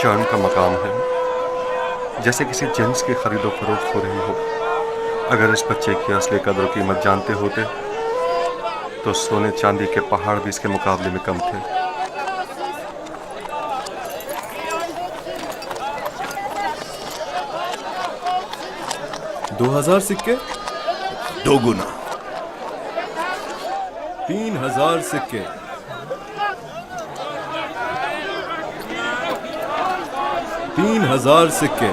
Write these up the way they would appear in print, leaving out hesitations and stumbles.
چرن کا مقام ہے، جیسے کسی جنس کی خرید و فروخت ہو رہی ہو۔ اگر اس بچے کی اصلی قدر و قیمت جانتے ہوتے تو سونے چاندی کے پہاڑ بھی اس کے مقابلے میں کم تھے۔ 2000 سکے، 2 گنا، 3000 سکے، 3000 سکے،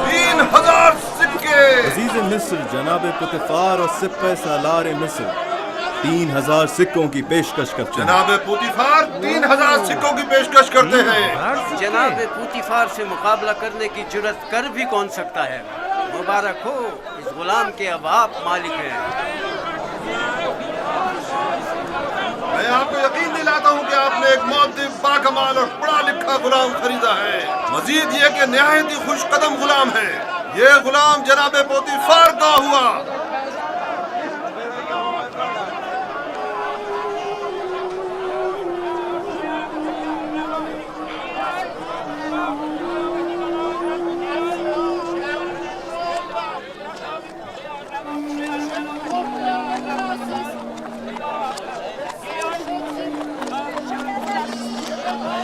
3000 سکے۔ عزیز مصر جناب پوتیفار اور سپہ سالار مصر 3000 سکوں کی پیشکش کرتے ہیں۔ جناب پوتیفار 3000 سکوں کی پیشکش کرتے ہیں۔ جناب پوتیفار سے مقابلہ کرنے کی جرت کر بھی کون سکتا ہے؟ مبارک ہو، اس غلام کے اب آپ مالک ہیں۔ میں آپ کو یقین دلاتا ہوں کہ آپ نے ایک مؤدب، باکمال اور پڑھا لکھا غلام خریدا ہے۔ مزید یہ کہ نہایت ہی خوش قدم غلام ہے۔ یہ غلام جناب پوتیفار کا ہوا۔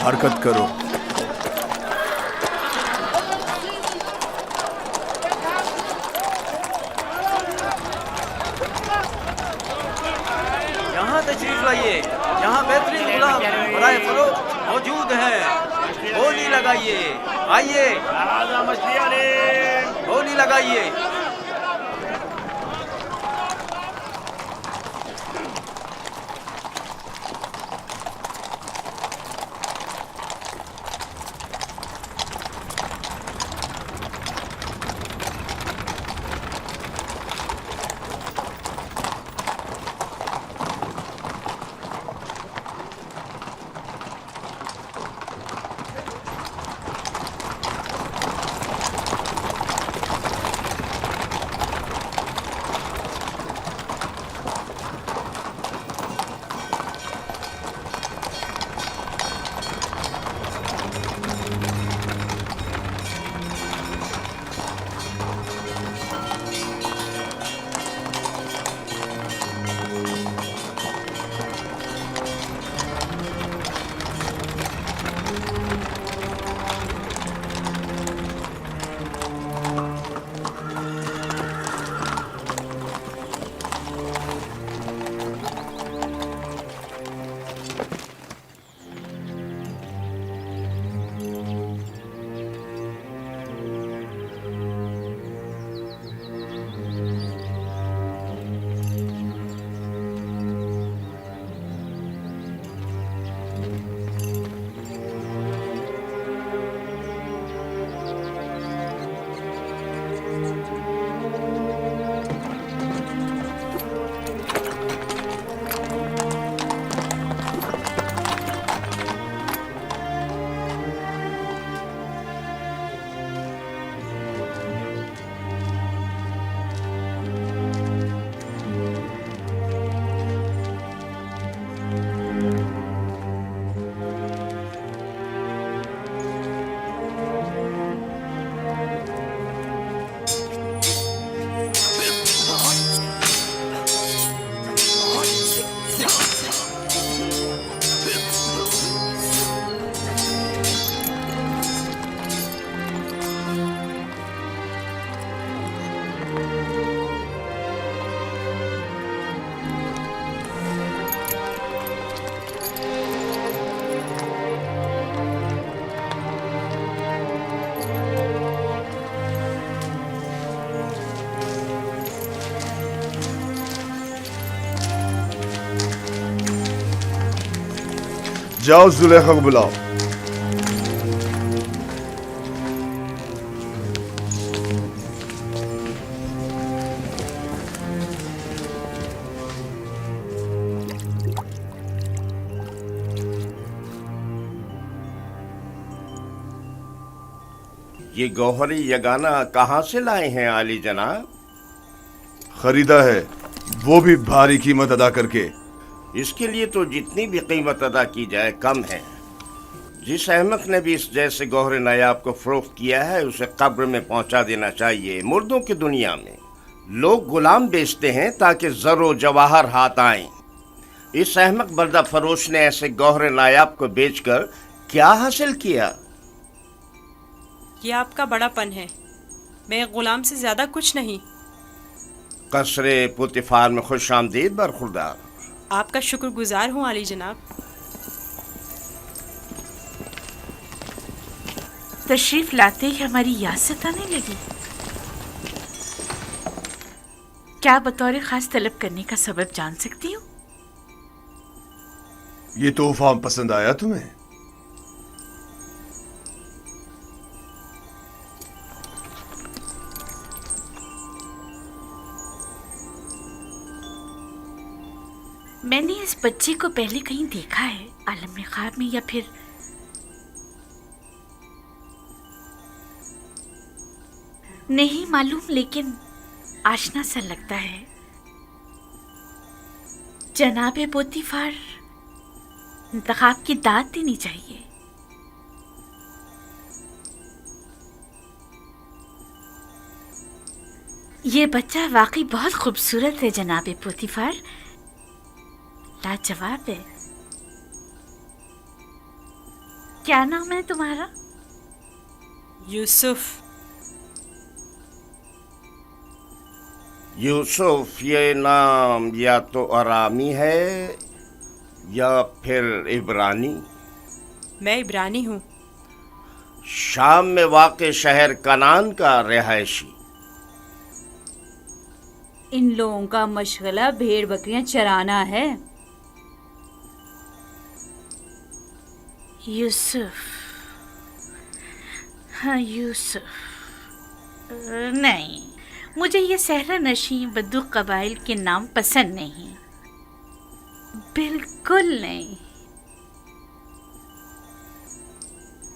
حرکت کرو۔ یہاں تشریف لائیے، یہاں بہترین غلام برائے فروخت موجود ہیں۔ بولی لگائیے، آئیے بولی لگائیے۔ جاؤ زلیخا کو بلاؤ۔ یہ گوہری یگانہ کہاں سے لائے ہیں عالی جناب؟ خریدا ہے، وہ بھی بھاری قیمت ادا کر کے۔ اس کے لیے تو جتنی بھی قیمت ادا کی جائے کم ہے۔ जिस अहमक ने भी इस जैसे गौहर नायाब को फरोख्त किया है उसे कब्र में पहुंचा देना चाहिए। मुर्दों की दुनिया में लोग गुलाम बेचते हैं ताकि जरो जवाहर हाथ आए। इस अहमक बर्दा फरोश ने ऐसे गौहर नायाब को बेचकर क्या हासिल किया? ये आपका बड़ापन है, मैं गुलाम से ज्यादा कुछ नहीं। कसरे पुतिफार में खुश आमदीद बरखुरदार। आपका शुक्रगुजार हूँ आली जनाब। तशरीफ लाते ही हमारी यासत आने लगी। क्या बतौर खास तलब करने का सबब जान सकती हूँ? ये तोहफा पसंद आया तुम्हें? मैंने इस बच्चे को पहले कहीं देखा है, आलम में ख्वाब में या फिर नहीं मालूम, लेकिन आशना सा लगता है। जनाबे पोतीफार, इंतखाब की दाद देनी चाहिए। ये बच्चा वाकई बहुत खूबसूरत है जनाबे पोतीफार, लाजवाब है। क्या नाम है तुम्हारा? यूसुफ। यूसुफ ये नाम या तो अरामी है या फिर इब्रानी। मैं इब्रानी हूँ। शाम में वाक़े शहर कनान का रिहायशी। इन लोगों का मशगला भेड़ बकरियां चराना है। यूसुफ, हाँ यूसुफ। नहीं, मुझे ये सहरा नशी बद्दू कबाइल के नाम पसंद नहीं, बिल्कुल नहीं।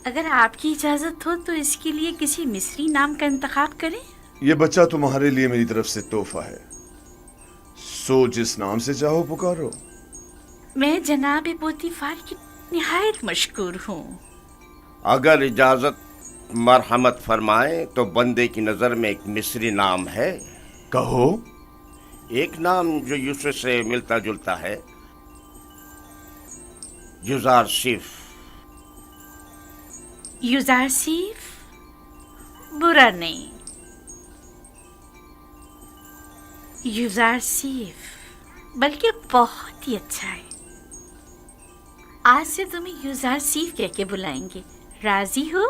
अगर आपकी इजाजत हो तो इसके लिए किसी मिस्री नाम का इंतखाब करें। ये बच्चा तुम्हारे लिए मेरी तरफ से तोहफा है, सो जिस नाम से चाहो पुकारो। मैं जनाब पोतीफार की निहायत मशकूर हूँ। अगर इजाजत मरहमत फरमाए तो बंदे की नजर में एक मिस्री नाम है। कहो। एक नाम जो यूसुफ से मिलता जुलता है, युजारसिफ। युजारसिफ बुरा नहीं, युजारसिफ बल्कि बहुत ही अच्छा है। आज से तुम्हें युजारसिफ कह के बुलाएंगे, राजी हो?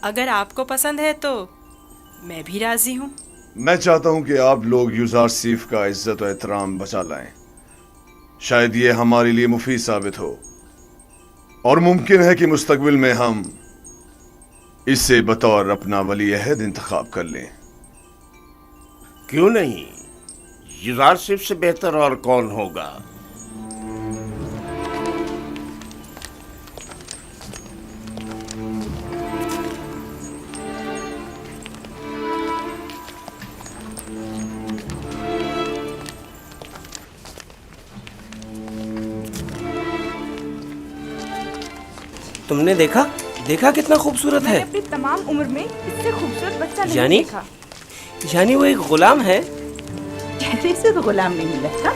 अगर आपको पसंद है तो मैं भी राजी हूँ। मैं चाहता हूं कि आप लोग युजारसिफ का इज्जत और एहतराम बचा लाएं। शायद ये हमारे लिए मुफीद साबित हो और मुमकिन है कि मुस्तकबिल में हम इससे बतौर अपना वली अहद इंतखाब कर लें। क्यों नहीं, युजारसिफ से बेहतर और कौन होगा। तुमने देखा कितना खूबसूरत है। अपनी तमाम उम्र में इससे खूबसूरत बच्चा नहीं यानी देखा। यानी वो एक गुलाम है। कहने से तो गुलाम नहीं मिला था।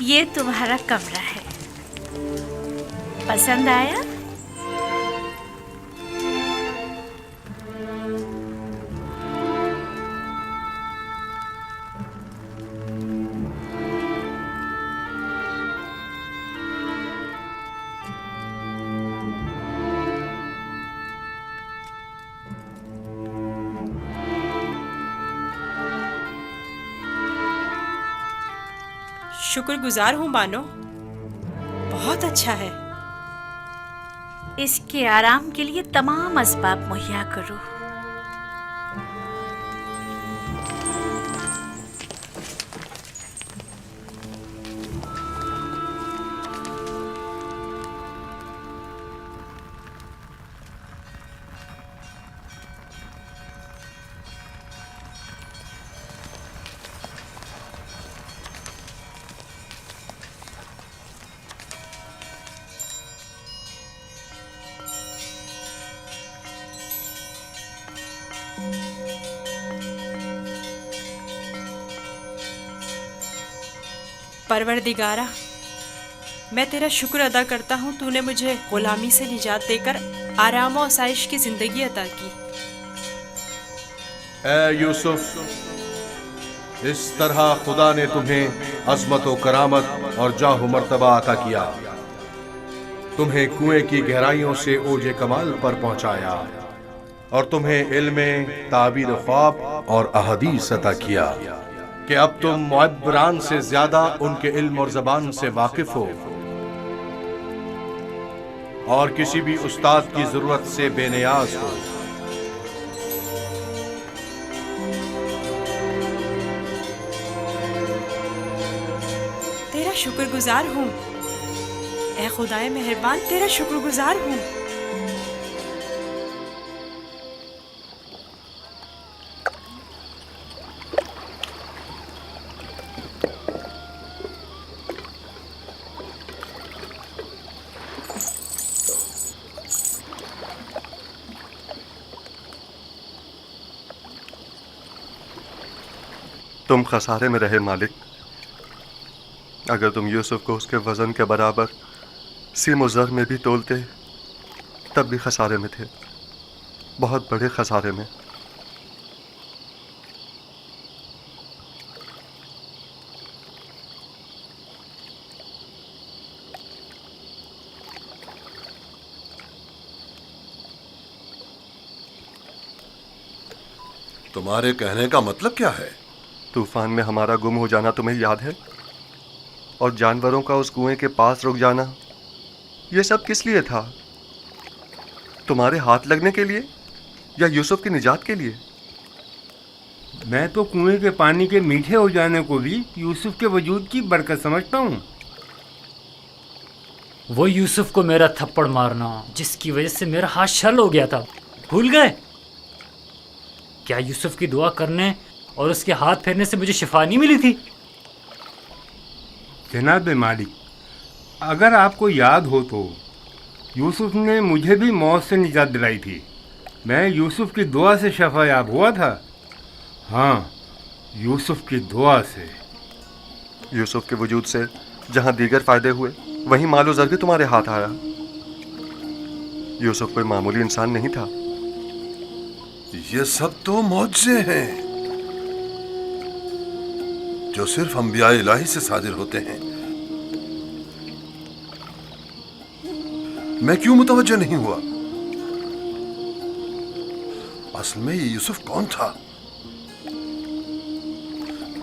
ये तुम्हारा कमरा है, पसंद आया? शुक्रगुजार हूँ बानो, बहुत अच्छा है। इसके आराम के लिए तमाम असबाब मुहैया करो। परवरदिगारा, मैं तेरा शुक्र अदा करता हूँ, तूने मुझे गुलामी से निजात देकर आराम और आसाइश की ज़िंदगी अता की। ए यूसुफ, इस तरह खुदा ने तुम्हें अज़मत व करामत और जाह मर्तबा अता किया, तुम्हें कुएं की गहराइयों से ओजे कमाल पर पहुंचाया और तुम्हें इल्म ताबीर ख्वाब और अहदीस अता किया कि अब तुम मुअब्बरान से ज्यादा उनके इल्म और ज़बान से वाकिफ हो और किसी भी उस्ताद की जरूरत से बेनियाज हो। तेरा शुक्रगुजार हूँ, ए खुदाए मेहरबान, तेरा शुक्रगुजार हूँ। तुम खसारे में रहे मालिक। अगर तुम यूसुफ को उसके वज़न के बराबर सीम और ज़र में भी तोलते तब भी खसारे में थे, बहुत बड़े खसारे में। तुम्हारे कहने का मतलब क्या है? तूफान में हमारा गुम हो जाना तुम्हें याद है, और जानवरों का उस कुएं के पास रुक जाना, ये सब किस लिए था? तुम्हारे हाथ लगने के लिए या यूसुफ की निजात के लिए? मैं तो कुएं के पानी के मीठे हो जाने को भी यूसुफ के वजूद की बरकत समझता हूँ। वो यूसुफ को मेरा थप्पड़ मारना जिसकी वजह से मेरा हाथ शल हो गया था, भूल गए? क्या यूसुफ की दुआ करने और उसके हाथ फेरने से मुझे शिफा नहीं मिली थी? जनाब मालिक, अगर आपको याद हो तो यूसुफ ने मुझे भी मौत से निजात दिलाई थी। मैं यूसुफ की दुआ से शफायाब हुआ था। हाँ, यूसुफ की दुआ से। यूसुफ के वजूद से जहां दीगर फायदे हुए, वहीं मालो ज़र भी तुम्हारे हाथ आया। यूसुफ कोई मामूली इंसान नहीं था। ये सब तो मौजज़े हैं जो सिर्फ अंबिया इलाही से सादिर होते हैं। मैं क्यों मुतवज्जो नहीं हुआ? असल में ये यूसुफ कौन था?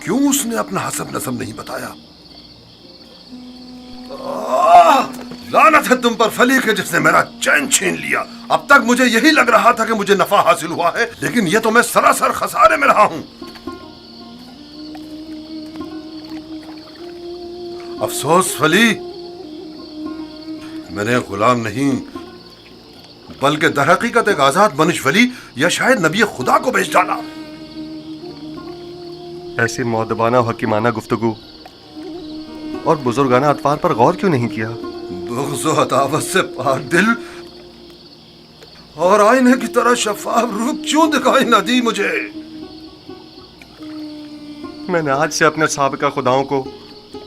क्यों उसने अपना हसब नसब नहीं बताया? लानत है तुम पर फली के जिसने मेरा चैन छीन लिया। अब तक मुझे यही लग रहा था कि मुझे नफा हासिल हुआ है, लेकिन यह तो मैं सरासर खसारे में रहा हूं। अफसोस फली, मैंने गुलाम नहीं बल्कि दरहकीकत एक आजाद मनुष्य वली या शायद नबी खुदा को बेच डाला। ऐसी मौदबाना और हकीमाना गुफ्तगू और बुजुर्गाना अतवार पर गौर क्यों नहीं किया? बुग़्ज़ व अदावत से पाक दिल और आईने की तरह शफाफ रूह क्यों दिखाई न दी मुझे? मैंने आज से अपने साबिका खुदाओं को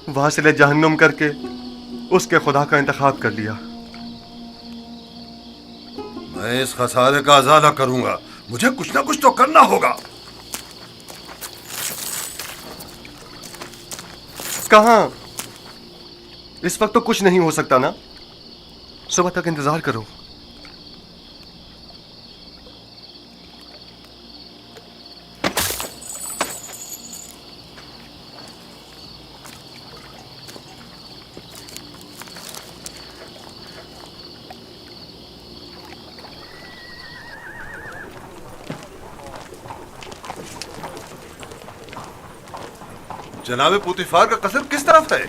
वासिले जहन्नुम करके उसके खुदा का इंतखाब कर लिया। मैं इस खसारे का अज़ाला करूंगा। मुझे कुछ ना कुछ तो करना होगा। कहां? इस वक्त तो कुछ नहीं हो सकता ना। सुबह तक इंतजार करो। जनाबे पुतिफार का कसर किस तरफ है?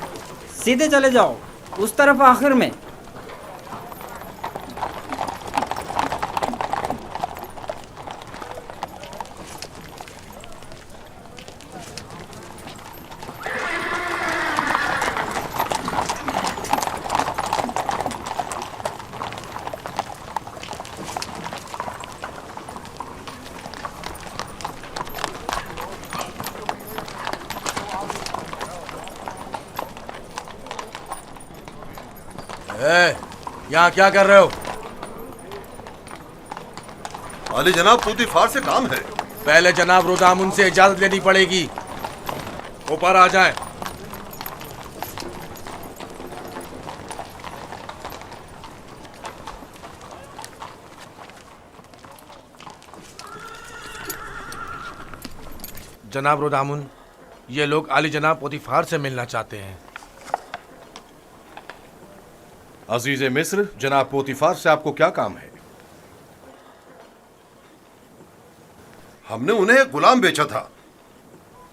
सीधे चले जाओ, उस तरफ आखिर में। यहाँ क्या कर रहे हो? आली जनाब तूतीफार से काम है। पहले जनाब रुदामुन से इजाजत लेनी पड़ेगी। ऊपर आ जाएं। जनाब रुदामुन, ये लोग आली जनाब पोतीफार से मिलना चाहते हैं। अजीज मिस्र, जनाब पोतीफार से आपको क्या काम है? हमने उन्हें एक गुलाम बेचा था।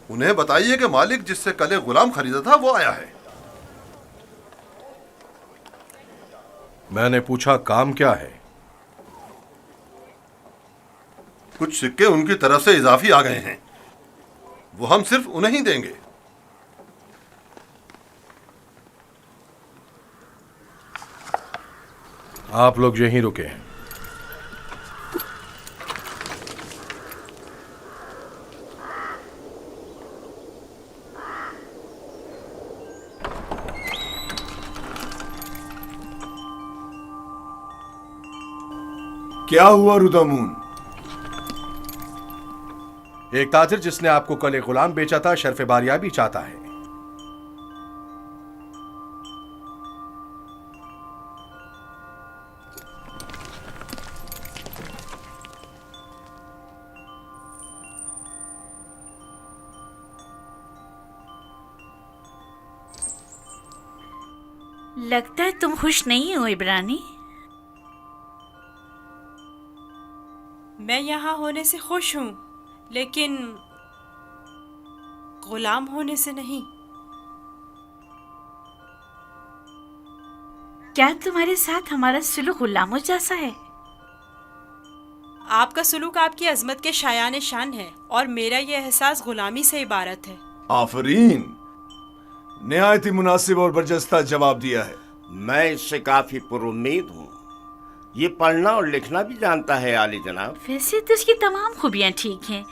उन्हें बताइए कि मालिक जिससे कल एक गुलाम खरीदा था वो आया है। मैंने पूछा काम क्या है? कुछ सिक्के उनकी तरफ से इजाफी आ गए हैं, वो हम सिर्फ उन्हें ही देंगे। आप लोग यहीं रुके हैं। क्या हुआ रुदामुन? एक ताजिर जिसने आपको कल एक गुलाम बेचा था शर्फ बारियाबी चाहता है। लगता है तुम खुश नहीं हो इब्रानी। मैं यहाँ होने से खुश हूँ, लेकिन गुलाम होने से नहीं। क्या तुम्हारे साथ हमारा सुलूक गुलामों जैसा है? आपका सुलूक आपकी अजमत के शायान शान है और मेरा ये एहसास गुलामी से इबारत है। आफरीन, निहायत ही मुनासिब और बरजस्ता जवाब दिया है। मैं इससे काफी पुरुम्मीद हूँ। ये पढ़ना और लिखना भी जानता है आली जनाब। वैसे तो इसकी तमाम खूबियाँ ठीक हैं,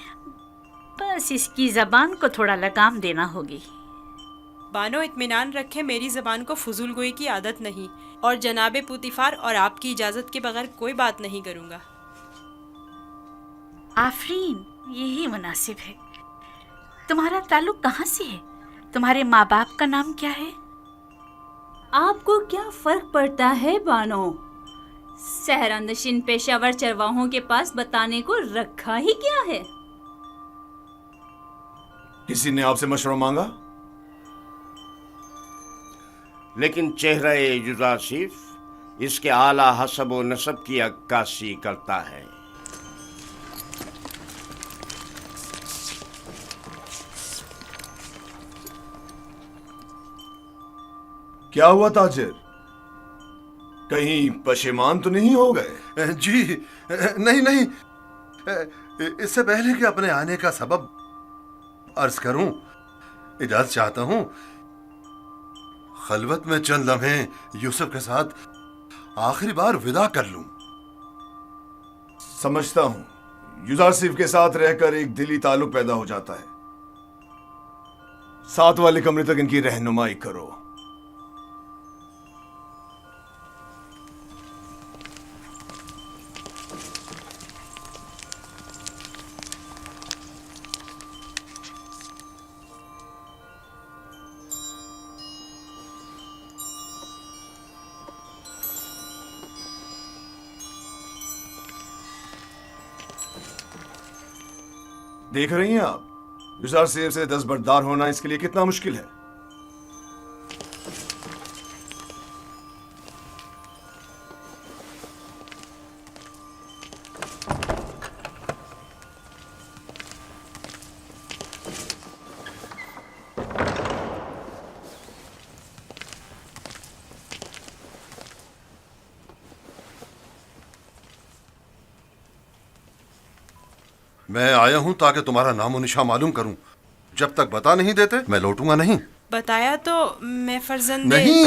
बस इसकी जबान को थोड़ा लगाम देना होगी। बानो इत्मीनान रखे, मेरी जबान को फजूल गोई की आदत नहीं और जनाबे पुतिफार और आपकी इजाजत के बगैर कोई बात नहीं करूँगा। आफरीन, यही मुनासिब है। तुम्हारा ताल्लुक कहाँ से है? तुम्हारे माँ बाप का नाम क्या है? आपको क्या फर्क पड़ता है बानो? सहरानशीन पेशावर चरवाहों के पास बताने को रखा ही क्या है? किसी ने आपसे मशवरा मांगा? लेकिन चेहरा युजासिफ इसके आला हसब व नसब की अक्कासी करता है। क्या हुआ ताजिर? कहीं पशेमान तो नहीं हो गए? जी नहीं नहीं, इससे पहले कि अपने आने का सबब अर्ज करूं, इजाजत चाहता हूं खलवत में चंद लम्हे यूसुफ के साथ आखिरी बार विदा कर लूं। समझता हूं, युजासिफ के साथ रहकर एक दिली ताल्लुक पैदा हो जाता है। साथ वाले कमरे तक इनकी रहनुमाई करो। देख रही हैं आप, युजासिफ से दस्तबरदार होना इसके लिए कितना मुश्किल है। मैं आया हूं ताकि तुम्हारा नामो निशा मालूम करूं। जब तक बता नहीं देते मैं लौटूंगा नहीं। बताया तो मैं फर्जंदे नहीं,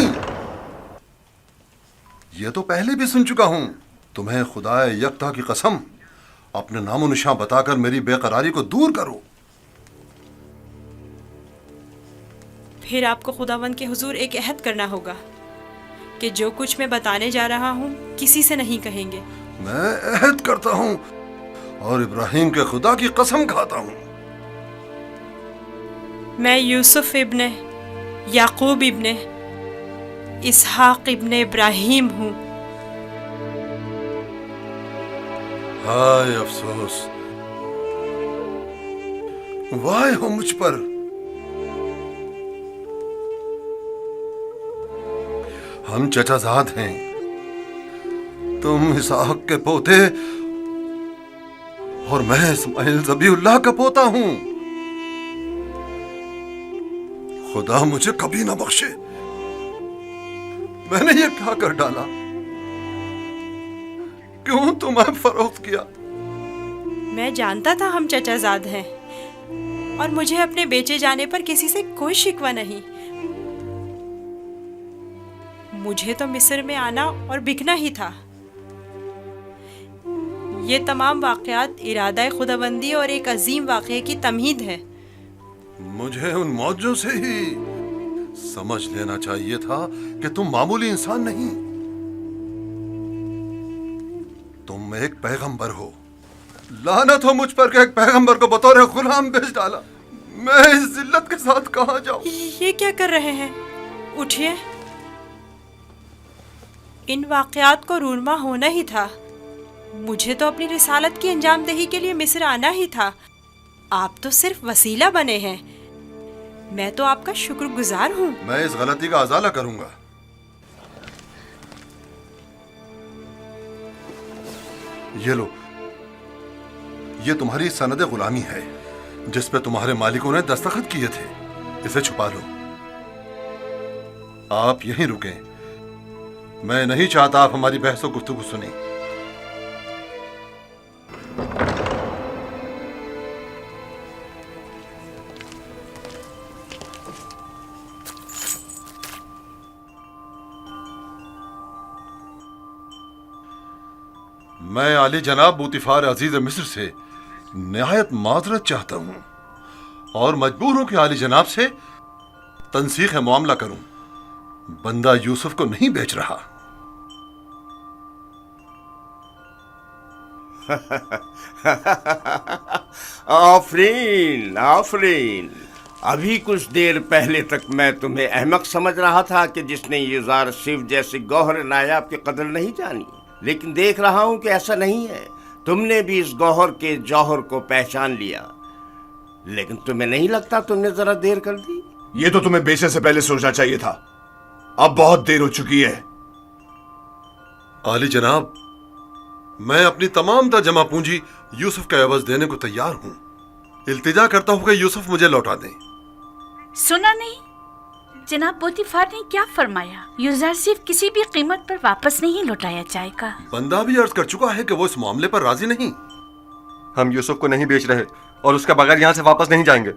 ये तो पहले भी सुन चुका हूं। तुम्हें खुदाए यकता की कसम, अपने नामो निशा बताकर मेरी बेकरारी को दूर करो। फिर आपको खुदावंद के हुजूर एक अहद करना होगा کہ جو کچھ میں بتانے جا رہا ہوں کسی سے نہیں کہیں گے. میں عہد کرتا ہوں اور ابراہیم کے خدا کی قسم کھاتا ہوں. میں یوسف ابن یعقوب ابن اسحاق ابن ابراہیم ہوں. ہائے افسوس، وائے ہو مجھ پر. ہم چچا زاد ہیں، تم اسحاق کے پوتے اور میں اسماعیل ذبیح اللہ کا پوتا ہوں. خدا مجھے کبھی نہ بخشے، میں نے یہ کیا کر ڈالا؟ کیوں تمہیں فروخت کیا؟ میں جانتا تھا ہم چچا زاد ہیں اور مجھے اپنے بیچے جانے پر کسی سے کوئی شکوہ نہیں. مجھے تو مصر میں آنا اور بکنا ہی تھا. یہ تمام واقعات ارادہ خداوندی اور ایک عظیم واقعے کی تمہید ہے. مجھے ان موجوں سے ہی سمجھ لینا چاہیے تھا کہ تم معمولی انسان نہیں، تم ایک پیغمبر ہو. لعنت ہو مجھ پر کہ ایک پیغمبر کو بطور غلام بیچ ڈالا. میں اس ذلت کے ساتھ کہاں جاؤں؟ یہ کیا کر رہے ہیں؟ اٹھیے. ان واقعات کو رونما ہونا ہی تھا. مجھے تو اپنی رسالت کی انجام دہی کے لیے مصر آنا ہی تھا. آپ تو صرف وسیلہ بنے ہیں. میں تو آپ کا شکر گزار ہوں. میں اس غلطی کا ازالہ کروں گا. یہ لو، یہ تمہاری سند غلامی ہے جس پہ تمہارے مالکوں نے دستخط کیے تھے. اسے چھپا لو. آپ یہیں رکیں. میں نہیں چاہتا آپ ہماری بحث و گفتگو سنیں. میں عالی جناب بوتیفار عزیز مصر سے نہایت معذرت چاہتا ہوں اور مجبور ہوں کہ عالی جناب سے تنسیخ معاملہ کروں. بندہ یوسف کو نہیں بیچ رہا. آفرین آفرین. ابھی کچھ دیر پہلے تک میں تمہیں احمق سمجھ رہا تھا کہ جس نے یوزار سیف جیسے گوہر نایاب کی قدر نہیں جانی، لیکن دیکھ رہا ہوں کہ ایسا نہیں ہے. تم نے بھی اس گوہر کے جوہر کو پہچان لیا. لیکن تمہیں نہیں لگتا تم نے ذرا دیر کر دی؟ یہ تو تمہیں بیچنے سے پہلے سوچنا چاہیے تھا. اب بہت دیر ہو چکی ہے. عالی جناب، میں اپنی تمام تر جمع پونجی یوسف کا عوض دینے کو تیار ہوں. التجا کرتا ہوں کہ یوسف مجھے لوٹا دیں. سنا نہیں جناب پوتیفار نے کیا فرمایا؟ یوزرسیف کسی بھی قیمت پر واپس نہیں لوٹایا جائے گا. بندہ بھی عرض کر چکا ہے کہ وہ اس معاملے پر راضی نہیں. ہم یوسف کو نہیں بیچ رہے اور اس کے بغیر یہاں سے واپس نہیں جائیں گے.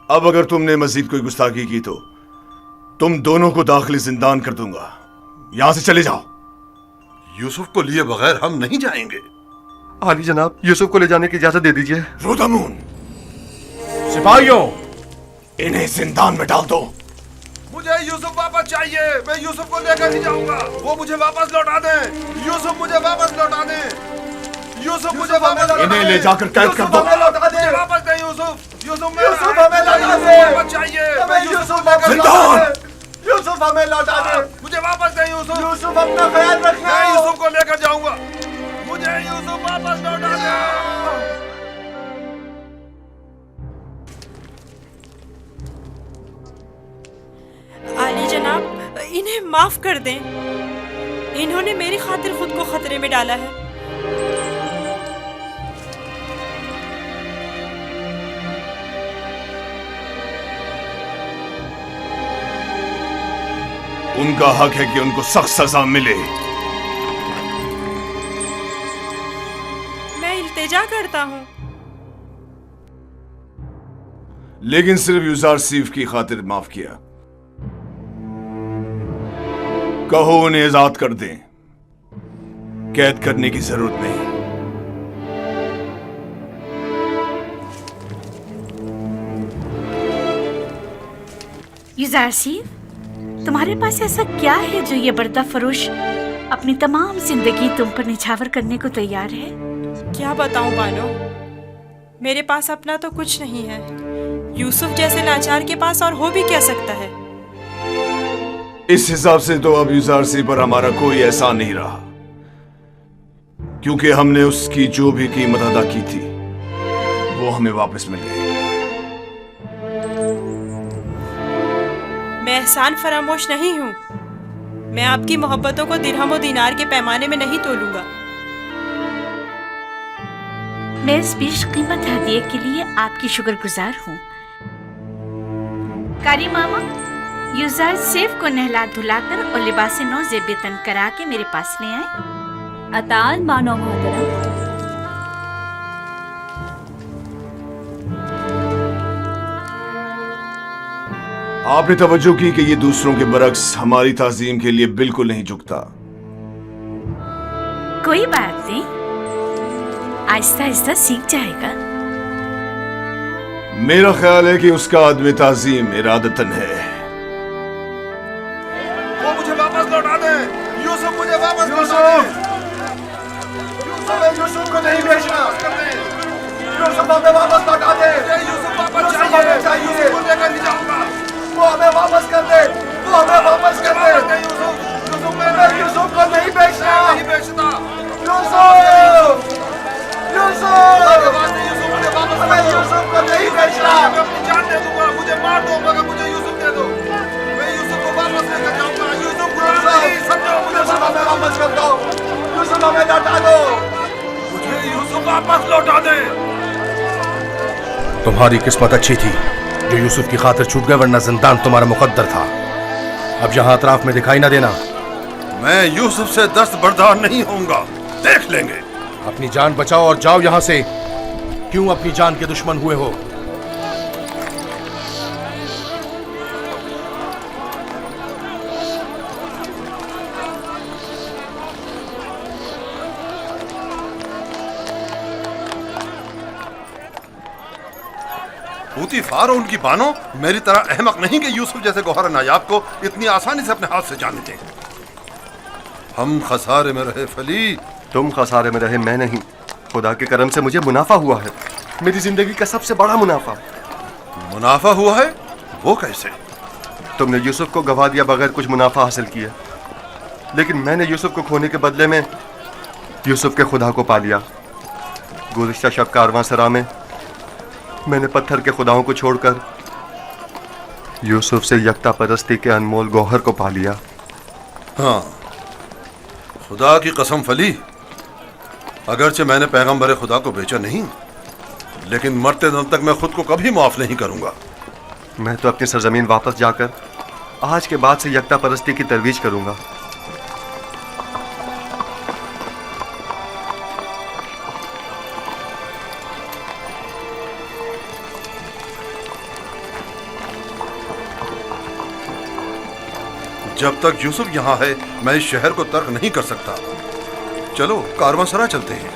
اب اگر تم نے مزید کوئی گستاخی کی تو تم دونوں کو داخلی زندان کر دوں گا. یہاں سے چلے جاؤ. یوسف کو لیے بغیر ہم نہیں جائیں گے. عالی جناب، یوسف کو لے جانے کی اجازت دے دیجیے. رودامون، سپاہیوں، انہیں زندان میں ڈال دو. مجھے یوسف واپس چاہیے. میں یوسف کو لے کر ہی جاؤں گا. وہ مجھے واپس لوٹا دیں. یوسف مجھے واپس لوٹا دیں. یوسف مجھے واپس لوٹا دیں. انہیں لے جا کر قید کر دو. مجھے واپس دیں یوسف. یوسف ہمیں لوٹا دیں. واپس چاہیے. میں یوسف لے کر زندان. یوسف ہمیں لوٹا دیں. مجھے واپس دیں یوسف. یوسف اپنا خیال رکھنا. میں یوسف کو لے کر جاؤں گا. مجھے یوسف واپس لوٹا دیں. عالی جناب، انہیں معاف کر دیں. انہوں نے میری خاطر خود کو خطرے میں ڈالا ہے. ان کا حق ہے کہ ان کو سخت سزا ملے. میں التجا کرتا ہوں. لیکن صرف یوزار سیف کی خاطر معاف کیا. کہو انہیں آزاد کر دیں. قید کرنے کی ضرورت نہیں. یوزرسیف، तुम्हारे पास ऐसा क्या है जो ये पर्दा फरोश अपनी तमाम जिंदगी तुम पर निछावर करने को तैयार है? क्या बताऊं बानो, मेरे पास अपना तो कुछ नहीं है। यूसुफ जैसे लाचार के पास और हो भी क्या सकता है? इस हिसाब से तो अब यूजारसी पर हमारा कोई एहसान नहीं रहा, क्योंकि हमने उसकी जो भी कीमत अदा की थी वो हमें वापस मिल गई। मैं एहसान फरामोश नहीं हूँ। मैं आपकी मोहब्बतों को दिरहम और दीनार के पैमाने में नहीं तोलूंगा। मैं इस बेशकीमत हदिये के लिए आपकी शुक्रगुजार हूँ। कारी मामा, यूजार सेफ को नहला धुलाकर और लिबास नौ ज़ेबतन करा के मेरे पास ले आए। अतान बानो मोहतरम। आपने तवज्जो की कि ये दूसरों के बरक्स हमारी ताजीम के लिए बिल्कुल नहीं झुकता। कोई बात नहीं, आहिस्ता आहिस्ता सीख जाएगा। मेरा ख्याल है कि उसका आदमी ताजीम इरादतन है। वो मुझे वापस लौटा दे। यूसुफ मुझे वापस लौटा दे। यूसुफ को नहीं भेजना। यूसुफ हमें वापस लौटा दे। यूसुफ वापस चाहिए। यूसुफ को लेकर नहीं जाऊंगा। वो हमें वापस कर दे। वो हमें वापस कर दे। यूसुफ को नहीं बेचना। नहीं बेचता। यूसुफ मुझे वापस कर दो। यूसुफ को नहीं बेचना। मैं अपनी जान दे दूंगा। मुझे मार दो मगर मुझे यूसुफ दे दो। मैं यूसुफ को वापस लेकर जाऊंगा। यूसुफ गुलाम नहीं, समझो। मुझे हमें वापस कर दो। यूसुफ हमें लौटा दो। मुझे यूसुफ वापस लौटा दे। तुम्हारी किस्मत अच्छी थी जो यूसुफ की खातिर छूट गए, वरना जिंदान तुम्हारा मुकद्दर था। अब यहाँ अतराफ में दिखाई ना देना। मैं यूसुफ से दस्तबरदार नहीं होऊंगा। देख लेंगे। अपनी जान बचाओ और जाओ यहाँ से। क्यों अपनी जान के दुश्मन हुए हो? पूतीफार और उनकी बानो मेरी तरह अहमक नहीं कि यूसुफ जैसे गौहर नायाब को इतनी आसानी से अपने हाथ से जाने दें। हम खसारे में रहे फली। तुम खसारे में रहे, मैं नहीं। खुदा के करम से मुझे मुनाफा हुआ है, मेरी जिंदगी का सबसे बड़ा मुनाफा। मुनाफा हुआ है? वो कैसे? तुमने यूसुफ को गवा दिया बगैर कुछ मुनाफा हासिल किया, लेकिन मैंने यूसुफ को खोने के बदले में यूसुफ के खुदा को पा लिया। गुज़िश्ता शब कारवां सरा में मैंने पत्थर के खुदाओं को छोड़कर यूसुफ से यकता परस्ती के अनमोल गौहर को पा लिया। हाँ, खुदा की कसम फली, अगरचे मैंने पैगंबर खुदा को बेचा नहीं, लेकिन मरते दम तक मैं खुद को कभी माफ नहीं करूंगा। मैं तो अपनी सरजमीन वापस जाकर आज के बाद से यकता परस्ती की तरवीज करूंगा। जब तक यूसुफ यहाँ है मैं इस शहर को तर्क नहीं कर सकता। चलो कारवां सरा चलते हैं।